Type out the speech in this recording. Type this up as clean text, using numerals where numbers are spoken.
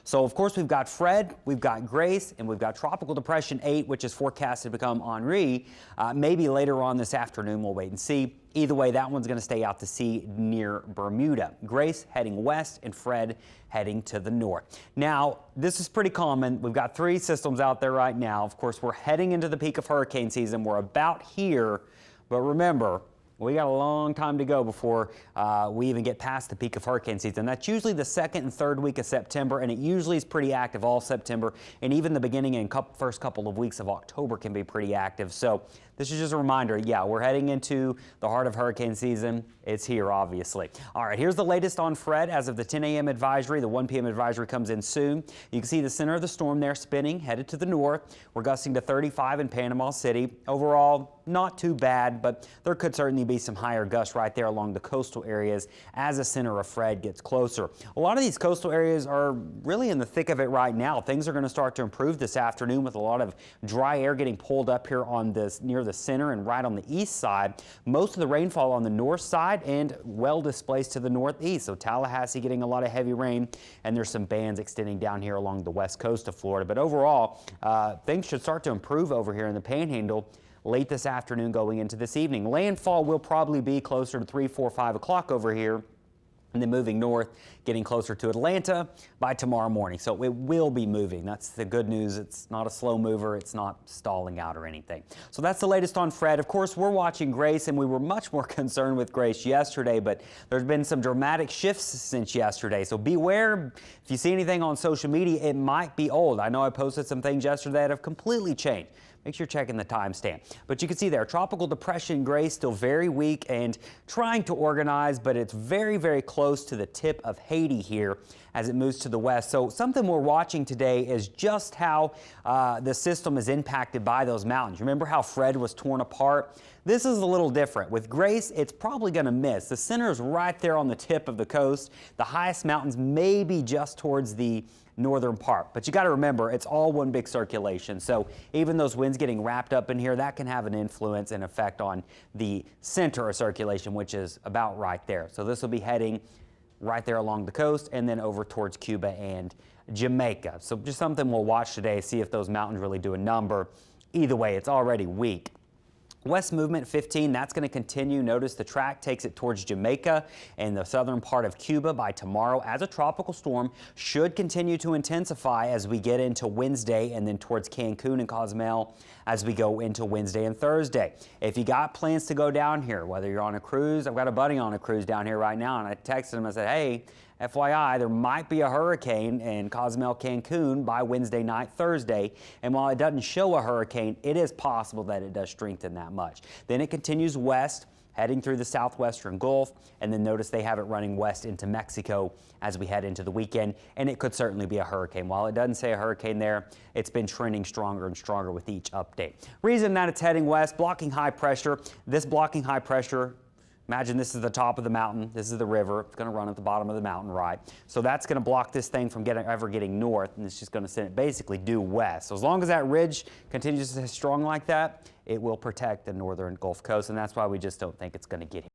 So, of course, we've got Fred, we've got Grace, and we've got Tropical Depression 8, which is forecasted to become Henri. Maybe later on this afternoon, we'll wait and see. Either way, that one's going to stay out to sea near Bermuda. Grace heading west and Fred heading to the north. Now, this is pretty common. We've got 3 systems out there right now. Of course, we're heading into the peak of hurricane season. We're about here, but remember, we got a long time to go before we even get past the peak of hurricane season. That's usually the 2nd and 3rd week of September, and it usually is pretty active all September, and even the beginning and first couple of weeks of October can be pretty active. So this is just a reminder, yeah, we're heading into the heart of hurricane season. It's here, obviously. All right, here's the latest on Fred as of the 10 a.m. advisory. The 1 p.m. advisory comes in soon. You can see the center of the storm there spinning, headed to the north. We're gusting to 35 in Panama City. Overall, not too bad, but there could certainly be some higher gusts right there along the coastal areas as the center of Fred gets closer. A lot of these coastal areas are really in the thick of it right now. Things are going to start to improve this afternoon with a lot of dry air getting pulled up here on this near the center and right on the east side. Most of the rainfall on the north side and well displaced to the northeast. So Tallahassee getting a lot of heavy rain, and there's some bands extending down here along the west coast of Florida. But overall, things should start to improve over here in the Panhandle late this afternoon going into this evening. Landfall will probably be closer to 3, 4, 5 o'clock over here, and then moving north, getting closer to Atlanta by tomorrow morning. So it will be moving. That's the good news. It's not a slow mover. It's not stalling out or anything. So that's the latest on Fred. Of course, we're watching Grace, and we were much more concerned with Grace yesterday, but there's been some dramatic shifts since yesterday. So beware. If you see anything on social media, it might be old. I know I posted some things yesterday that have completely changed. Make sure you're checking the timestamp. But you can see there, Tropical Depression Grace still very weak and trying to organize, but it's very, very close to the tip of Haiti here as it moves to the west. So something we're watching today is just how the system is impacted by those mountains. Remember how Fred was torn apart? This is a little different. With Grace, it's probably going to miss. The center is right there on the tip of the coast. The highest mountains may be just towards the northern part. But you got to remember, it's all one big circulation. So even those winds getting wrapped up in here, that can have an influence and effect on the center of circulation, which is about right there. So this will be heading right there along the coast and then over towards Cuba and Jamaica. So just something we'll watch today, see if those mountains really do a number. Either way, it's already weak. West movement 15, that's going to continue. Notice the track takes it towards Jamaica and the southern part of Cuba by tomorrow as a tropical storm. Should continue to intensify as we get into Wednesday and then towards Cancun and Cozumel as we go into Wednesday and Thursday. If you got plans to go down here, whether you're on a cruise, I've got a buddy on a cruise down here right now, and I texted him and said, hey, FYI, there might be a hurricane in Cozumel, Cancun by Wednesday night, Thursday. And while it doesn't show a hurricane, it is possible that it does strengthen that much. Then it continues west, heading through the southwestern Gulf. And then notice they have it running west into Mexico as we head into the weekend. And it could certainly be a hurricane. While it doesn't say a hurricane there, it's been trending stronger and stronger with each update. Reason that it's heading west, blocking high pressure. This blocking high pressure, imagine this is the top of the mountain. This is the river. It's going to run at the bottom of the mountain, right? So that's going to block this thing from ever getting north, and it's just going to send it basically due west. So as long as that ridge continues to stay strong like that, it will protect the northern Gulf Coast, and that's why we just don't think it's going to get here.